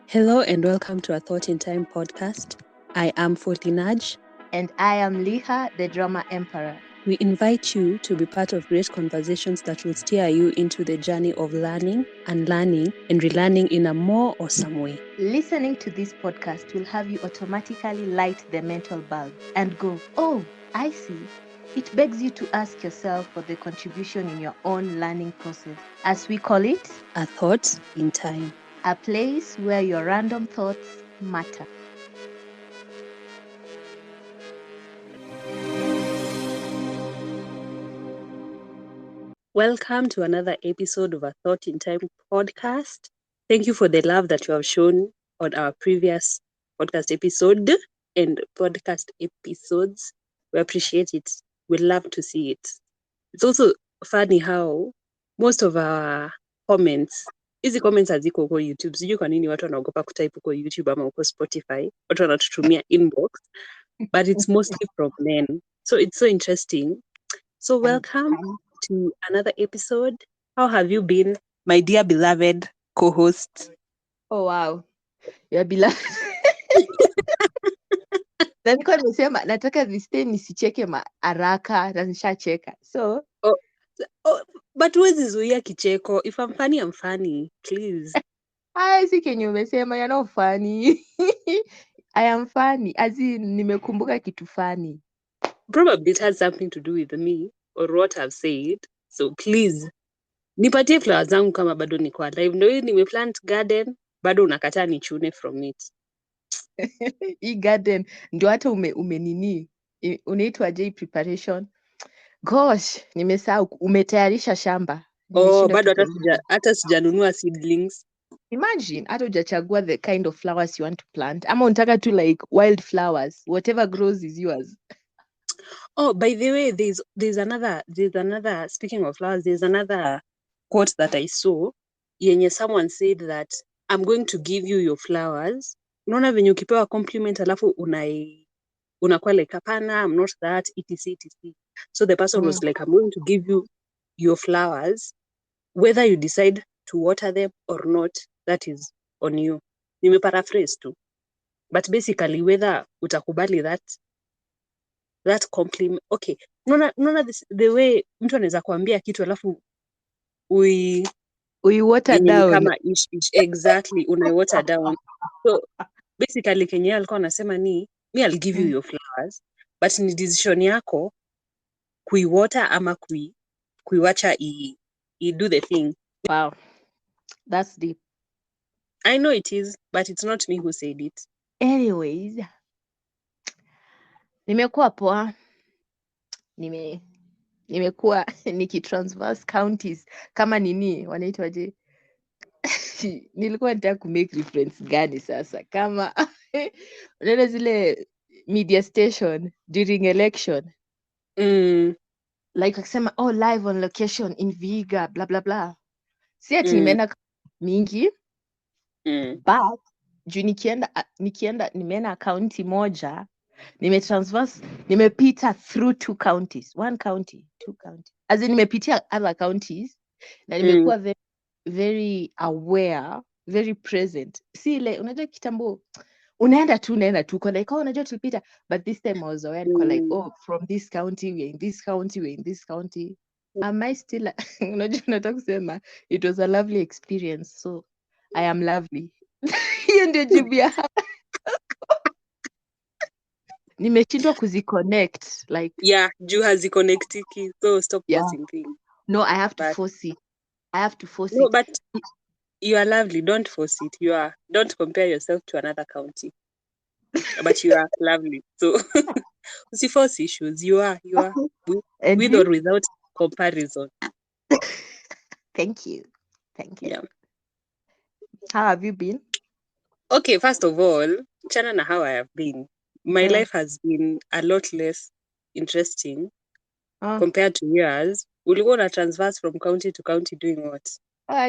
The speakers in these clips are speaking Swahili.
Hello and welcome to a Thought in Time podcast. I am Fortinaj. And I am Liha, the drama emperor. We invite you to be part of great conversations that will steer you into the journey of learning, unlearning, and relearning in a more awesome way. Listening to this podcast will have you automatically light the mental bulb and go, oh, I see. It begs you to ask yourself for the contribution in your own learning process. As we call it, A Thought in Time. a place where your random thoughts matter. Welcome to another episode of a Thought in Time podcast. Thank you for the love that you have shown on our previous podcast episode and podcast episodes. We appreciate it. We love to see it. It's also funny how most of our comments, hizi comments haziko huko YouTube. Sijui kwa nini watu wanaogopa kutype huko YouTube ama huko Spotify. Watu wanatutumia inbox, but it's mostly from men. So it's so interesting. So welcome to another episode. How have you been, my dear beloved co-host? Oh, wow. Your beloved. Na nilikuwa nimesema nataka this time nisicheke haraka na nishacheka. So, but huwezi zuia kicheko. If I'm funny, I'm funny. Please. si kenye umesema, you're not funny. I am funny. As in, nimekumbuka kitu funny. Probably it has something to do with me or what I've said. So please, nipatie flowers zangu kama bado niko alive. Ndio hii nimeplant garden, bado unakataa nichune from it. Hii garden ndio hata umenini unaitwa J preparation. Gosh, nimesahau umetayarisha shamba. Bado hata sijanunua seedlings. Imagine hata hujachagua the kind of flowers you want to plant. Ama unataka tu like wild flowers, whatever grows is yours. By the way, there's another speaking of flowers, there's another quote that I saw yenye someone said that I'm going to give you your flowers. Unaona venye ukipewa compliment alafu unakuwa like hapana, I'm not that, etc. So the person was like, I'm going to give you your flowers, whether you decide to water them or not, that is on you. Nimeparaphrase tu, but basically whether utakubali that compliment. Okay, unaona the way mtu anaweza kuambia kitu alafu we water down kama ish exactly una water down. So basically Kenya alikuwa anasema ni me I'll give you your flowers, but ni decision yako kuiwater ama kuiwacha I do the thing. Wow, that's deep. I know it is, but it's not me who said it. Anyways, nimekuwa poa. Nimekuwa nikitransverse counties kama nini wanaitwaje? Nilikuwa nataka kumake reference gani sasa? Kama unaona zile media station during election. Like akisema live on location in Vihiga blah blah blah. Si ati nimeenda mingi. But juu nikienda nimeenda county moja, nimepita through 2 counties, 1 county, 2 county. As in nimepitia other counties na nimekuwa very, very aware, very present. Si ile unajua kitambo unaenda tu kwa like unajua tulipita, but this time I was aware kwa like from this county we're in this county, we're in this county. Am I still unajua nataka kusema it was a lovely experience, so I am lovely. Hiyo ndio jibu ya nimeshindwa kuziconnect like juu haziconnectiki, so stop forcing things. No, I have to force it. No, but you are lovely, don't force it. Don't compare yourself to another county. But you are lovely, so force issues. You are with or without comparison. Thank you. Yeah. How have you been? Okay, first of all, chana na how I have been. My life has been a lot less interesting compared to yours. Ulikuwa na transverse from county to county doing what?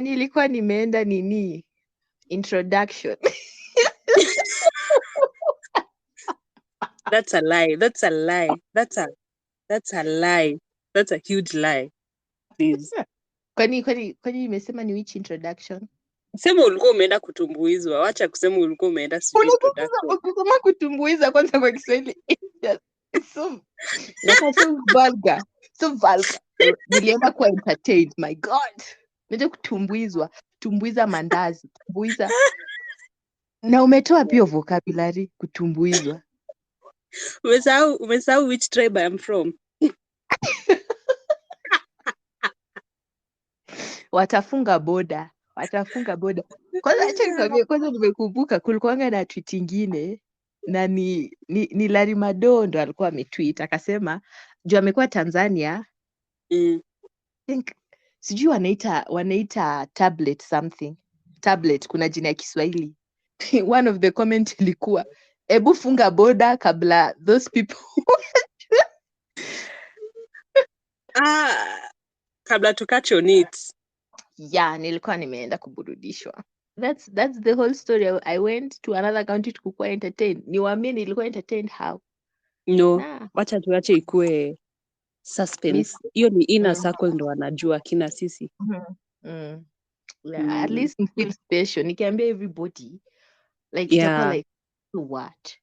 Nilikuwa nimeenda nini? Introduction. That's a lie. That's a lie. That's a lie. That's a huge lie. Please. Kwani nimesema ni which introduction? Sema ulikuwa umeenda kutumbuizwa, wacha kusema ulikuwa umeenda sijui introduction. Ukisema kutumbuiza kwanza kwa Kiswahili it's so inakuwa so vulgar. So vulgar. Nilienda kuwa entertained, my God. Ndio tumbuiza mandazi, tumbuiza. Na umetoa pia vocabulary kutumbuizwa. Umesahau which tribe I am from. Watafunga boda. Kwanza acha nikwambie, kwanza nimekumbuka kulikuwanga na tweet ingine na ni Larry Madowo ndo alikuwa ametweet akasema juu amekuwa Tanzania. Mm. Think sijui wanaita tablet something. Tablet kuna jina ya Kiswahili. One of the comment ilikuwa ebu funga boda kabla those people kabla tukacho needs. Yeah, nilikuwa nimeenda kuburudishwa. That's the whole story. I went to another country to kukuwa entertained. Niwaambie nilikuwa entertained how? No, Nah. wacha tuache ikue suspense. Hiyo ni inner circle ndo wanajua kina sisi. Yeah, at least you feel special. Nikiambia everybody like itakuwa like what?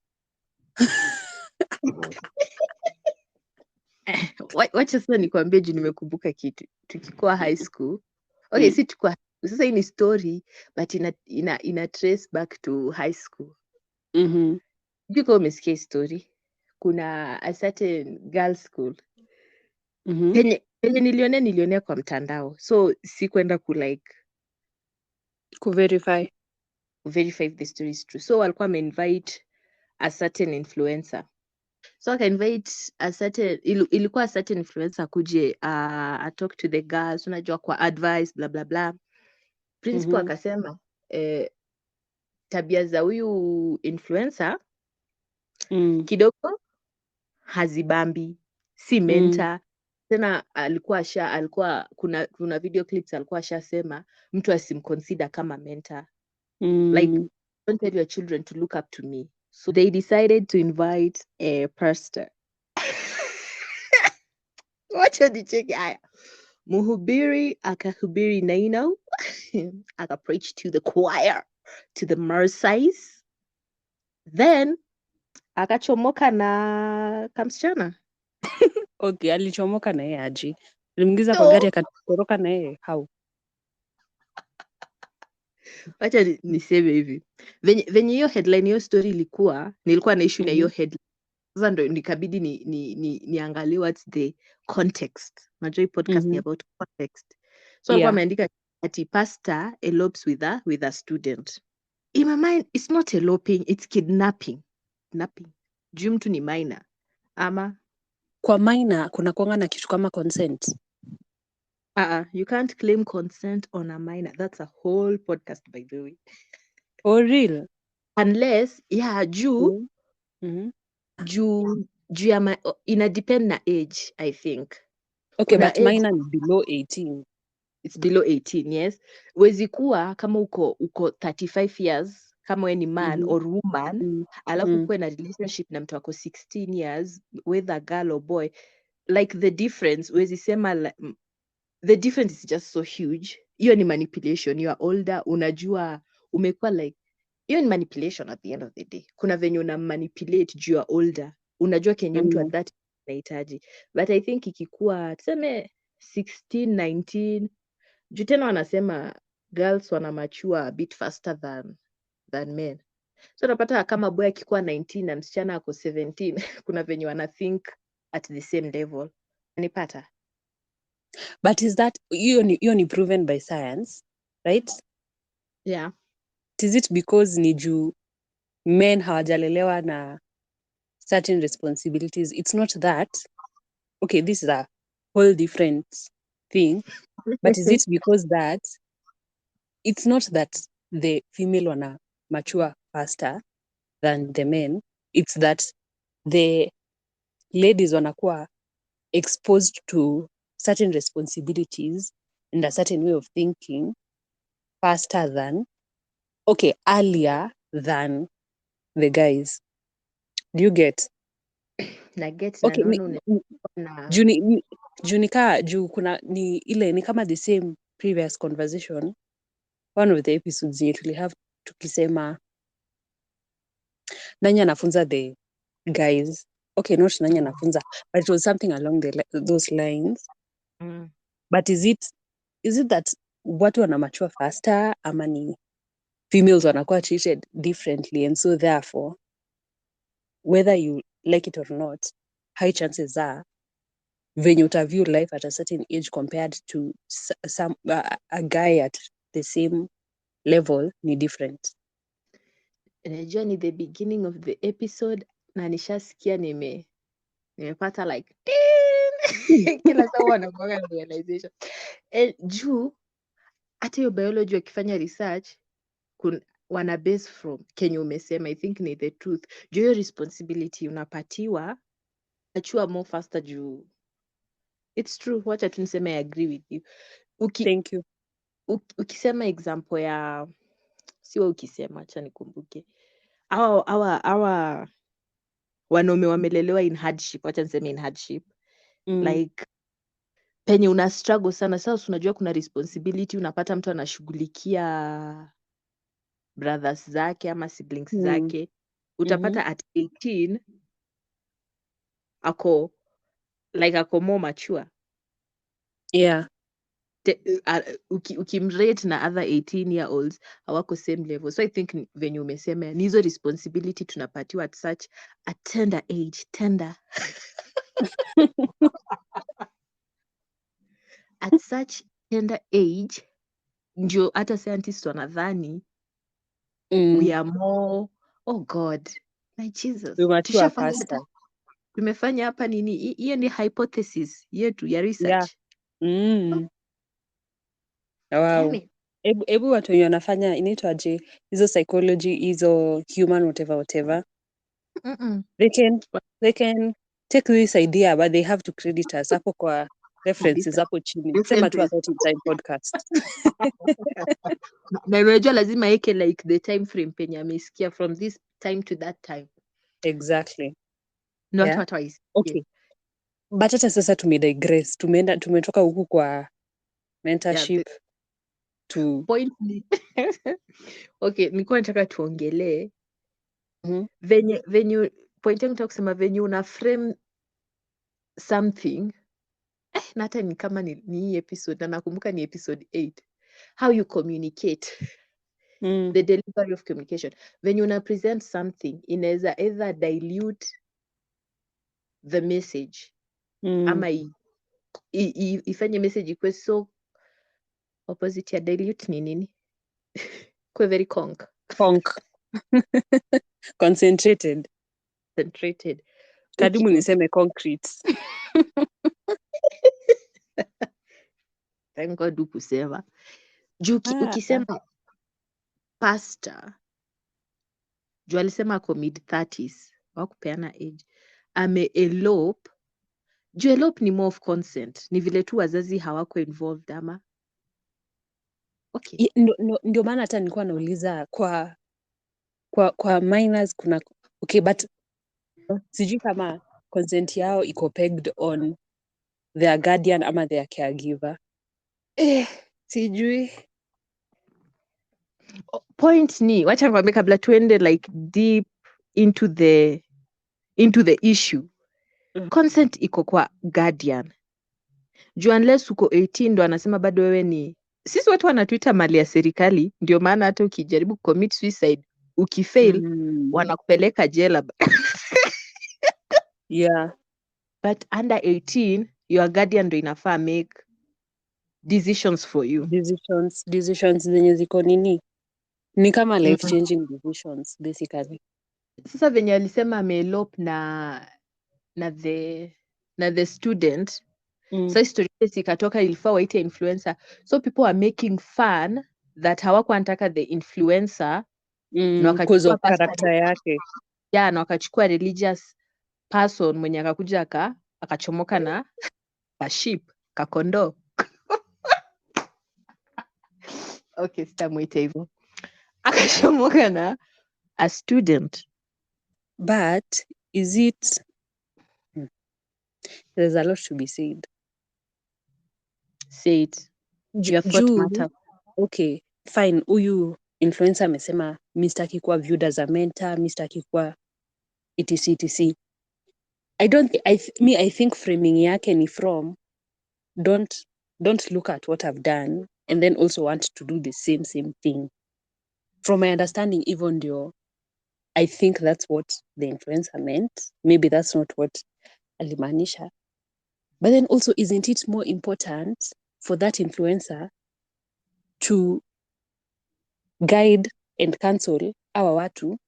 Wacha sasa nikwambie juu nimekumbuka kitu. Tukikuwa high school. Okay, si tukua sasa hii ni story but ina trace back to high school. Sijui kama umesikia story. Kuna a certain girls school. Penye nilionea kwa mtandao. So sikwenda kuverify if the story is true. So walikuwa invite a certain influencer. So invite ilikuwa a certain influencer kuje talk to the girls, unajua kwa advice blah blah blah. Principal akasema tabia za huyu influencer kidogo hazibambi, si mentor. Tena alikuwa kuna video clips alikuwa ashasema mtu asimconsider kama mentor. Like, don't tell your children to look up to me. So they decided to invite a pastor. Wacha nicheke haya. Mhubiri akahubiri neno akapreach to the choir, to the Marseilles. Then akachomoka na kamsichana. Okay, alichomoka na yeye aje? Alimwingiza kwa gari akatoroka na yeye how? Wacha niseme hivi. Venye hiyo headline hiyo story nilikuwa na issue na hiyo headline. Sasa ndo nikabidi niangalie what's the context. Unajua hii podcast ni about context. So alikuwa ameandika ati pastor elopes with a student. In my mind, it's not eloping, it's kidnapping. Juu mtu ni minor. Ama kwa minor kuna kuanga na kitu kama consent. You can't claim consent on a minor. That's a whole podcast, by the way. For real? Unless, juu ya ina depend na age, I think. Okay, but minor ni below 18. It's below 18, yes. Wezi kuwa kama uko 35 years, kama we ni man or woman, alafu kuwe na relationship na mtu wako 16 years, whether girl or boy, like the difference, wezi sema the difference is just so huge. Hiyo ni manipulation. You are older, unajua umekuwa like, hiyo ni manipulation at the end of the day. Kuna venye una manipulate juu you are older, unajua kenye mtu at that anahitaji. But I think ikikuwa tuseme 16, 19, juu tena wanasema girls wana mature a bit faster than men. So unapata kama boy akikuwa 19 na msichana ako 17, kuna venye wana think at the same level. Unipata? But is that hiyo ni proven by science, right? Yeah. Is it because ni juu men hawajalelewa na certain responsibilities? It's not that. Okay, this is a whole different thing. But is it because that it's not that the female wana mature faster than the men? It's that the ladies wanakuwa exposed to certain responsibilities and a certain way of thinking faster than, earlier than the guys. Do you get? Na get Okay, na juu kuna ni ile ni kama the same previous conversation one of the episodes yenye have tukisema nani anafunza the guys, okay, not nani anafunza, but it was something along those lines. But is it that watu wana mature faster ama ni females wanakuwa treated differently, and so therefore whether you like it or not, high chances are venye utaview life at a certain age compared to a guy at the same level ni different. Najua ni the beginning of the episode na nishasikia nimepata like kila saa wanakuanga na realization. Juu hata hiyo biology wakifanya research wana base from kenye umesema, I think ni the truth. Juu hiyo responsibility unapatiwa achua more faster juu it's true. Wacha tu niseme I agree with you. Thank you. Ukisema example ya siwa ukisema, acha nikumbuke our wanaume wamelelewa in hardship, wacha niseme in hardship. Like penye una struggle sana. Sasa unajua kuna responsibility, unapata mtu anashughulikia brothers zake ama siblings zake, utapata at 18 ako more mature. Yeah. Ukimrate na other 18-year-olds hawako same level. So I think venye umesema ni hizo responsibility tunapatiwa at such a tender age. At such tender age ndio hata scientists wanadhani we are more, oh God, my Jesus, tumefanya hapa nini. Hiyo ni hypothesis yetu ya research. Wow. Ebu watu wenye wanafanya inaitwaje hizo psychology hizo human whatever they can take this idea but they have to credit us hapo kwa references hapo chini. Sema tu about in time podcast. Na unajua lazima eke like the time frame penye amesikia from this time to that time. Exactly. Not yeah. What I okay. But hata sasa tumedigress. Tumetoka huku kwa mentorship to point. Okay, nilikuwa nataka tuongelee venye point yangu kusema venye una frame something na hata ni kama ni episode, na nakumbuka ni episode 8, how you communicate. The delivery of communication. Venye una present something inaweza either dilute the message ama ifanye message ikuwe so opposite ya dilute ni nini? Kuwe very concentrated. Kadimu niseme concrete. Thank God ukusema. Juu ukisema pastor, juu alisema ako mid-30s, wakupeana age, elope. Juu elope ni more of consent, ni vile tu wazazi hawako involved ama okay. Ndio maana hata nilikuwa nauliza kwa minors kuna okay, but sijui kama consent yao iko pegged on their guardian ama their caregiver. Sijui. Point ni wacha nikwambie kabla tuende like deep into the issue. Consent iko kwa guardian. Juu unless uko 18 ndo anasema bado wewe ni, sisi watu wanatuita mali ya serikali, ndio maana hata ukijaribu commit suicide ukifail wanakupeleka jela. Yeah. But under 18 your guardian ndo inafaa make decisions for you. Decisions zenye ziko nini? Ni kama life changing decisions basically. Sasa venye alisema ameelope na the student. So history ikatoka ilifaa waite influencer. So people are making fun that hawakuwa wanataka the influencer because of character yake. Yeah, na wakachukua religious person mwenye akakuja akachomoka na a sheep, kakondoo. Okay, sitamwita hivyo. Akachomoka na a student. But is it there's a lot to be said. Say it. Your thought matter. Okay. fine, huyu influencer amesema mi sitaki kuwa viewed as a mentor, mi sitaki kuwa etc. I think framing yake ni from don't look at what I've done and then also want to do the same thing. From my understanding, even though I think that's what the influencer meant, maybe that's not what alimaanisha. But then also, isn't it more important for that influencer to guide and counsel our watu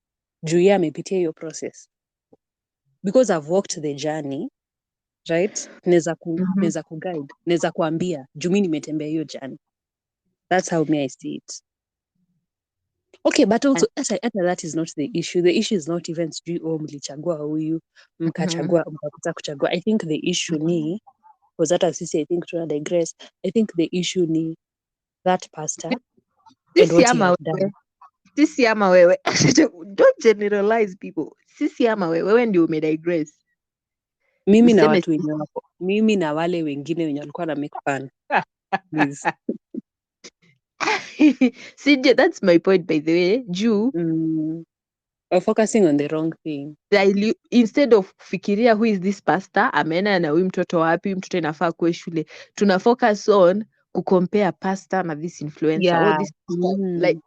juu yeye amepitia hiyo process? Because I've walked the journey, right? Neza kuguide, neza kuambia juu mi nimetembea hiyo journey. That's how me I see it. Okay, but also hata that is not the issue. The issue is not even sijui mlichagua huyu mkachagua mkakuta kuchagua. I think the issue ni because hata sisi I think tuna digress. I think the issue ni that pastor and Sisi what he ama has wewe, done. sisi ama wewe. Don't generalize people. Sisi ama wewe, wewe ndio umedigress. Mimi na Useme watu wenye wako. Mimi na wale wengine wenye walikuwa na make fun. Please. CJ, that's my point by the way. Juu We're focusing on the wrong thing. instead of kufikiria who is this pastor, ameenda na huyu mtoto wapi, huyu mtoto inafaa kuwe shule, tuna focus on kucompare pastor na this influencer. Yeah. This like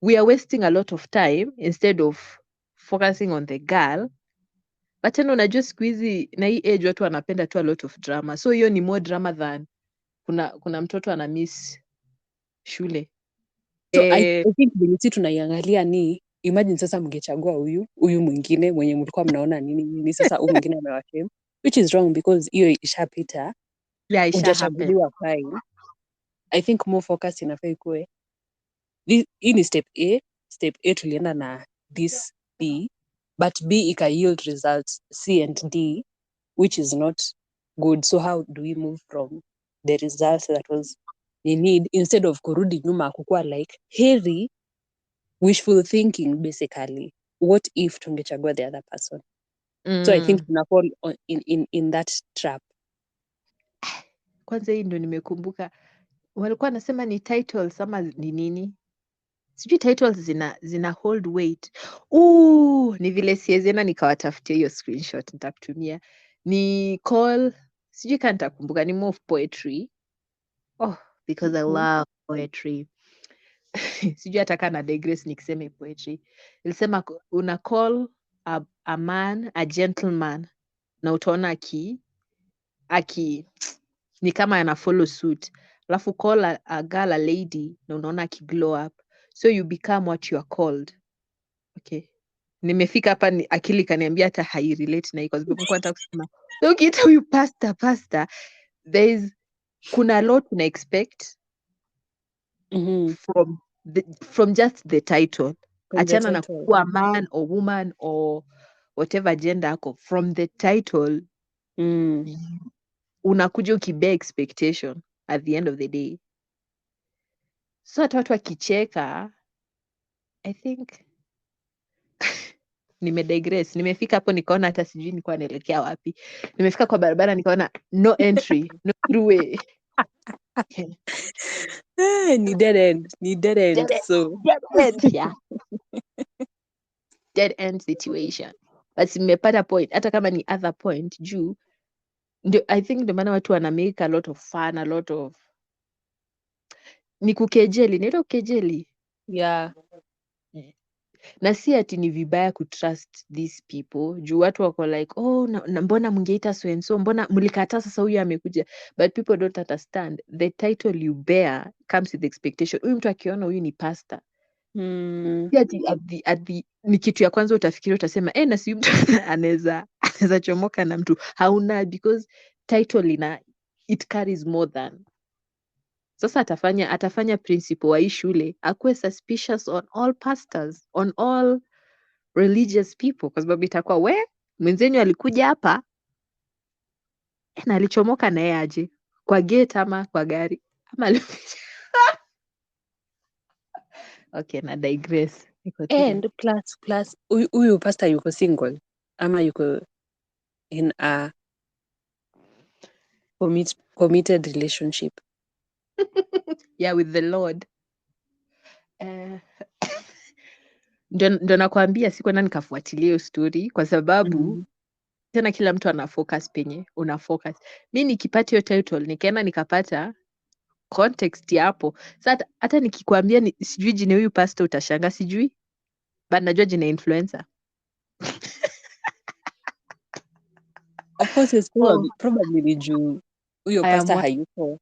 we are wasting a lot of time instead of focusing on the girl. But tena unajua siku hizi na hii age watu wanapenda tu a lot of drama, so hiyo ni more drama than kuna mtoto ana miss shule. So I think venye si tunaiangalia ni imagine sasa mngechagua huyu mwingine mwenye mlikuwa mnaona nini sasa huyu mwingine amewashame, which is wrong because hiyo ishapita. Yeah, Hujachaguliwa fine. I think more focus inafaa ikuwe hii ni step A tulienda na this B, but B ika yield results C and D, which is not good. So how do we move from the results that was we need instead of kurudi nyuma kukuwa like heri wishful thinking basically, what if tungechagua the other person? So I think tuna fall in that trap. Kwanza hii ndo nimekumbuka walikuwa wanasema ni titles ama ni nini, sijui titles zina hold weight. Ni vile siezena nikawatafutia hiyo screenshot nitakutumia. Ni call, sijui kama nitakumbuka, ni more of poetry. Because I love poetry. Sijui hata kana digress nikisema poetry. Ilisema una call a man a gentleman na utaona aki ni kama ana follow suit, alafu call a girl a lady na unaona aki glow up, so you become what you are called. Okay, nimefika hapa akili kaniambia hata hairelate na hii kwa sababu nataka kusema so ukiita huyu pastor kuna a lot una expect from just the title. Achana na kuwa man or woman or whatever gender ako, from the title unakuja ukibea expectation at the end of the day. So hata watu wakicheka, I think nimedigress. Nimefika hapo nikaona hata sijui nilikuwa naelekea wapi. Nimefika kwa barabara nikaona no entry, no throughway. Ni dead end. So dead end, yeah. Dead end situation. But nimepata point, hata kama ni other point juu ndio I think ndio maana watu wana make a lot of fun, a lot of ni kukejeli, ndio kukejeli. Yeah. Na si ati ni vibaya kutrust these people juu watu wako like na mbona mngeita so and so, mbona mlikataa sasa huyu amekuja, but people don't understand the title you bear comes with expectation. Huyu mtu akiona huyu ni pastor ni kitu ya kwanza utafikiria, utasema na si mtu anaweza chomoka na mtu hauna, because title it carries more than. Sasa atafanya principal wa hii shule akuwe suspicious on all pastors, on all religious people, kwa sababu itakuwa mwenzenyu alikuja hapa na alichomoka na yeye aje kwa gate ama kwa gari ama okay, na digress. And plus huyu pastor yuko single ama yuko in a committed relationship? Yeah, with the Lord. Eh, ndo nakwambia sikuenda nikafuatilia hiyo story kwa sababu tena kila mtu ana focus penye una focus. Mi nikipata hiyo title nikaenda nikapata context ya hapo. Sasa hata nikikwambia sijui jina huyu pastor utashanga sijui. But najua jina influencer. Of course it's Oh, probably ni juu huyo I am pastor one. hayuko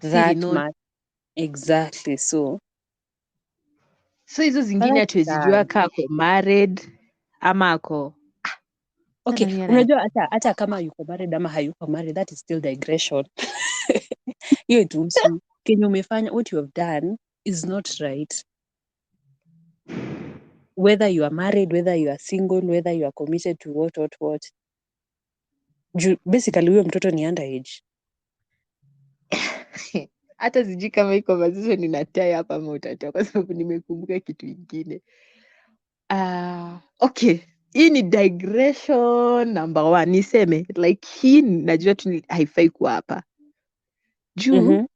Siri that known. much. Exactly. So Hizo but zingine that's hatuwezi jua sad. kaa ako married ama ako Okay, nani unajua hata kama yuko married ama hayuko married, that is still digression. Hiyo ituhusu. Kenye umefanya, what you have done is not right. Whether you are married, whether you are single, whether you are committed to what. Basically huyo mtoto ni underage. hata sijui kama hii conversation inatai hapa ama utatoa kwa sababu nimekumbuka kitu ingine. Okay, hii ni digression number 1. Niseme like hii najua tu haifai kuwa hapa juu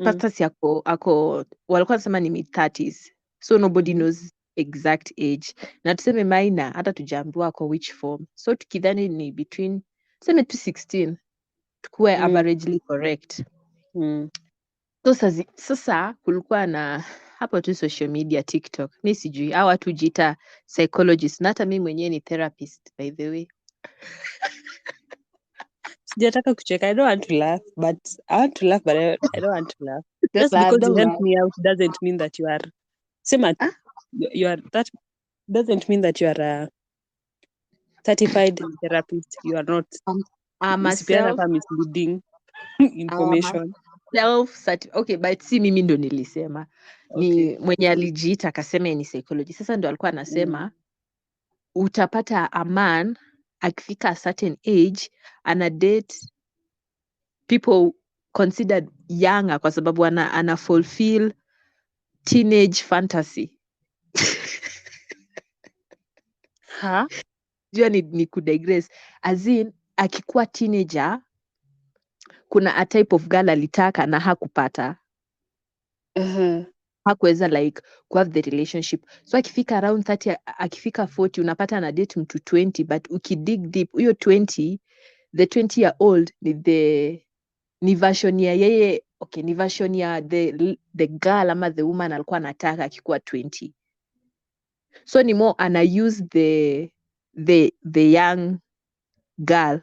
pastor si ako walikuwa nasema ni mid-30s, so nobody knows exact age, na tuseme minor hata tujaambiwa ako which form, so tukidhani ni between tuseme tu 16 tukuwe averagely correct. So sasa kulikuwa na hapo tu social media TikTok, mi sijui hao watu hujiita psychologist, na hata mi mwenyewe ni therapist by the way. Sijataka kucheka. I don't want to laugh, but I want to laugh, but I don't want to laugh. Just Sasa, because you don't help laugh. me out doesn't mean that you are you are that doesn't mean that you are a certified therapist. You are not. I'm a Usipeane self hapa misleading I'm a information. okay, but si mimi ndo nilisema. Okay. Ni mwenye alijiita akasema yeye ni psychologist. Sasa ndo alikuwa anasema utapata a man akifika a certain age ana date people considered younger kwa sababu ana fulfill teenage fantasy. Ha? Jua ni kudigress. As in, akikuwa teenager kuna a type of girl alitaka na hakupata. Hakuweza like kuhave the relationship, so akifika around 30 akifika 40 unapata na date mtu 20, but ukidig deep huyo 20, the 20 year old ni version ya yeye. Okay, ni version ya the girl ama the woman alikuwa anataka akikuwa 20, so ni more ana use the young girl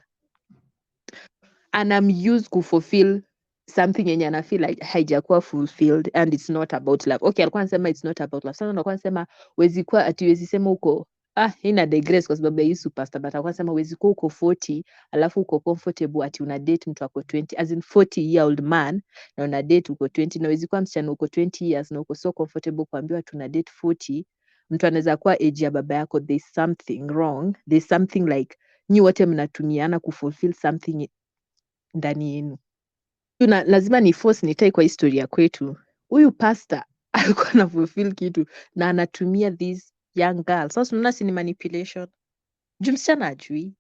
anamuse kufulfill something yenye ana feel like haijakuwa fulfilled, and it's not about love. Okay, alikuwa anasema it's not about love. Sasa alikuwa anasema wezi kuwa ati wezi sema uko ina digress kwa sababu ya hii superstar, but alikuwa anasema wezi kuwa uko 40 alafu uko comfortable ati una date mtu ako 20, as in 40-year-old man na una date uko 20, na wezi kuwa msichana uko 20 years na uko so comfortable kuambiwa tuna date 40. Mtu anaweza kuwa age ya baba yako. There's something wrong, there's something like nyi wote mnatumiana kufulfill something ndani yenu. Lazima ni force nitai kwa historia kwetu. Huyu pastor alikuwa na fulfill kitu na anatumia these young girls. Sasa unaona si ni manipulation. Juu msichana ajui.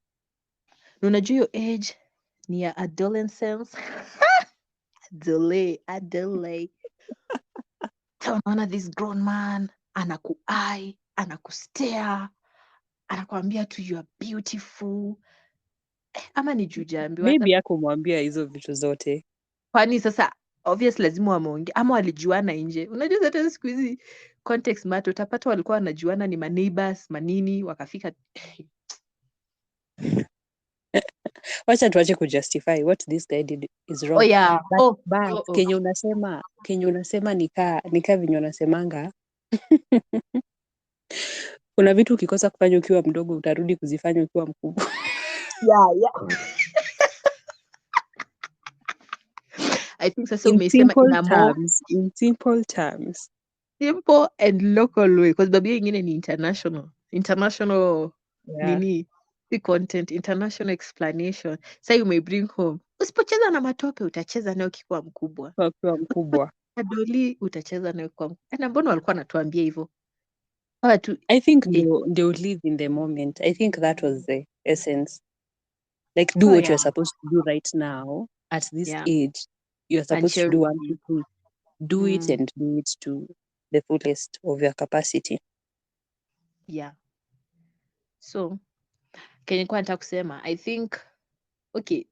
Na unajua hiyo age ni ya adolescence. Adele. So unaona this grown man anaku-eye, anaku-stare, anakuambia tu you are beautiful. Ama ni juu jaambiwa Maybe hakumwambia hizo vitu zote. kwani sasa obvious lazima wameongea ama walijuana nje. Unajua hata siku hizi context matter, utapata walikuwa wanajuana ni neighbors manini wakafika. Wacha tuache kujustify what this guy did is wrong. Oh yeah. But kenye unasema nika vinyo unasemanga kuna vitu ukikosa kufanya ukiwa mdogo utarudi kuzifanya ukiwa mkubwa. Yeah. I think sasa umesema ina more In simple terms. simple and local way, because babu ingine ni international Yeah. nini si content, international explanation. Sasa you may bring home, usipocheza na matope utacheza nayo ukikuwa mkubwa. Ukiwa mkubwa. Doli utacheza nayo kwa na mbona walikuwa wanatuambia hivyo? I think they live in the moment. I think that was the essence. Like do what you're supposed to do right now at this age. You're supposed to do 1, 2, 3. do it and do it to the fullest of your capacity. Yeah. So kenye kwa nataka kusema, I think okay,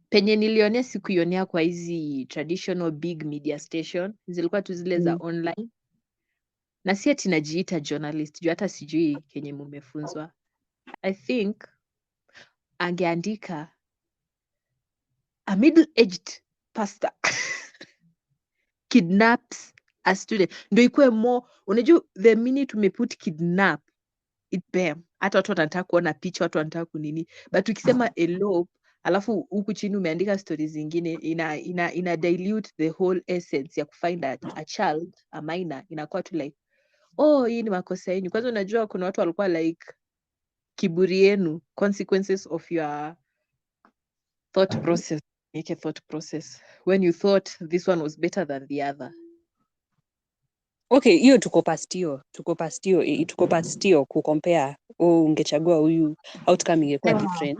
penye nilionea sikuionea kwa hizi traditional big media station, zilikuwa tu zile za online, na si ati najiita journalist juu hata sijui kenye mumefunzwa. I think angeandika a middle-aged pastor kidnaps a student, ndio ikuwe more. Unajua the minute umeput kidnap it bam, hata watu wanataka kuona picha, watu wanataka kunini, but ukisema elope alafu huku chini umeandika stories zingine, ina dilute the whole essence ya kufind a child, a minor, inakuwa tu like oh, hii ni makosa yenu. Kwanza unajua kuna watu walikuwa like kiburi yenu, consequences of your thought process. Make a thought process when you thought this one was better than the other. Okay, hiyo tuko past hiyo kucompare, ungechagua huyu, outcome ingekuwa different.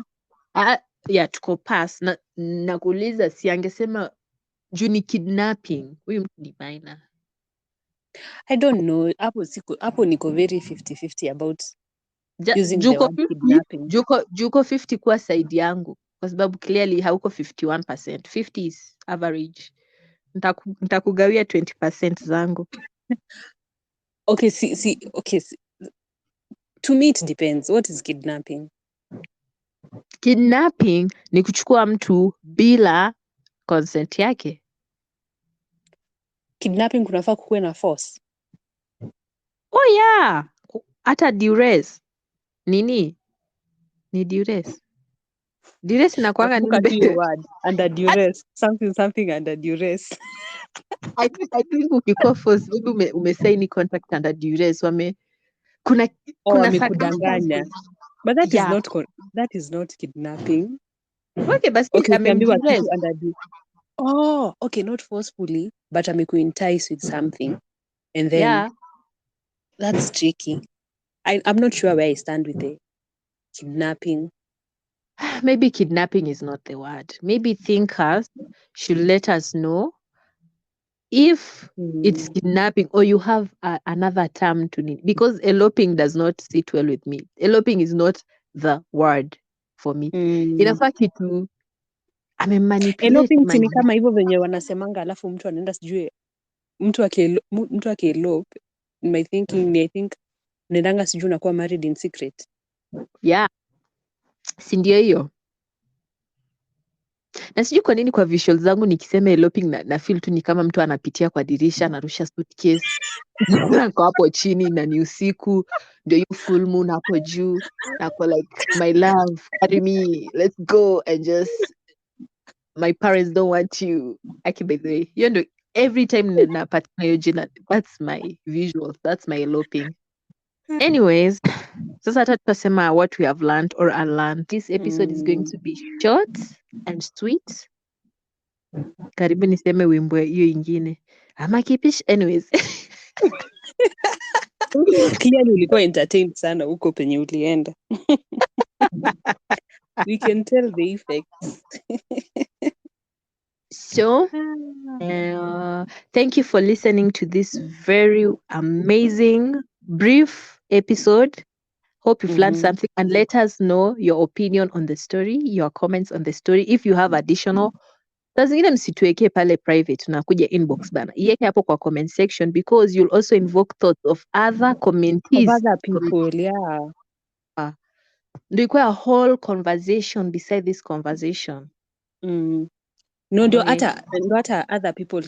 Yeah, tuko past na kuuliza, si angesema juu ni kidnapping, huyu mtu ni minor. I don't know, hapo niko very 50-50 about using the Juko word 50, kidnapping. Juko 50 kuwa side yangu, kwa sababu clearly hauko 51%. 50 is average. Nitakugawia 20% zangu. Okay, to me it depends. What is kidnapping? Kidnapping ni kuchukua mtu bila consent yake. Kidnapping kunafaa kukuwe na force. Oh yeah, hata duress. Ni duress. Duress inakuanga nini? Look at your word, under duress. Something under duress. I think ukikuwa force, maybe umesaini contract under duress, kuna wamekudanganya. But that yeah, is not kidnapping. Okay, but okay, amemduress. kitu under okay, not forcefully, but amekuentice with something, and then Yeah, that's tricky. I'm not sure where I stand with the kidnapping. maybe kidnapping is not the word. Maybe thinkers should let us know if it's kidnapping or you have another term to need, because eloping does not sit well with me. Eloping is not the word for me. Inafaa kitu amemanipulate Eloping ni kama hivyo venye wanasemanga, alafu mtu anaenda sijui mtu akielope, my thinking, I think nendanga sijui unakuwa married in secret. Yeah, si ndio hiyo? Na sijui kwa nini kwa visual zangu nikisema eloping na feel tu ni kama mtu anapitia kwa dirisha, anarusha suitcase kwa hapo chini na ni usiku, ndio you full moon hapo juu, na kwa like my love carry me, let's go, and just my parents don't want you. By the way, you know, every time napatikana hiyo jina, that's my visual, that's my eloping. Anyways, sasa hata tutasema what we have learned or unlearned. This episode is going to be short and sweet. Karibu niseme wimbo hiyo ingine ama kipish. Anyways, clearly ulikuwa entertained sana huko penye ulienda. We can tell the effects. So thank you for listening to this very amazing brief episode. Hope you've learned something, and let us know your opinion on the story, your comments on the story. If you have additional, saa zingine msituwekee pale private, unakuja inbox bana, iweke hapo kwa comment section, because you'll also invoke thoughts of other commentees, of other people. Yeah, ndio ikuwe a whole conversation beside this conversation. no, ndio hata other people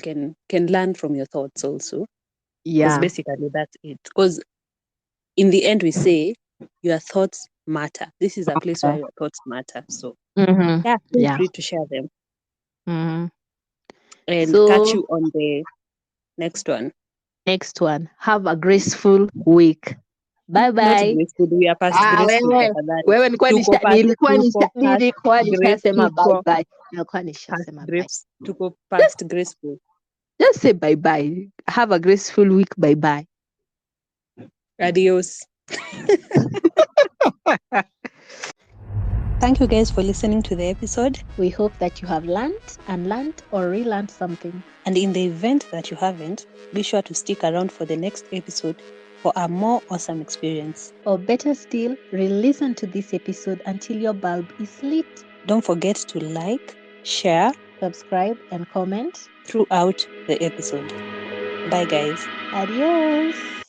can learn from your thoughts also. Yeah, basically that's it, because in the end we say your thoughts matter. This is a place where your thoughts matter, so feel free to share them. And catch you on the next one. Have a graceful week. Bye bye. Not graceful, we are past graceful. Wewe nilikuwa nishasema bye bye. Nilikuwa nishasema bye. Tuko past graceful. Just say bye bye. Have a graceful week. Bye bye. Adios. Thank you guys for listening to the episode. We hope that you have learned, unlearned, or relearned something. And in the event that you haven't, be sure to stick around for the next episode for a more awesome experience. Or better still, re-listen to this episode until your bulb is lit. Don't forget to like, share, subscribe, and comment throughout the episode. Bye, guys. Adios.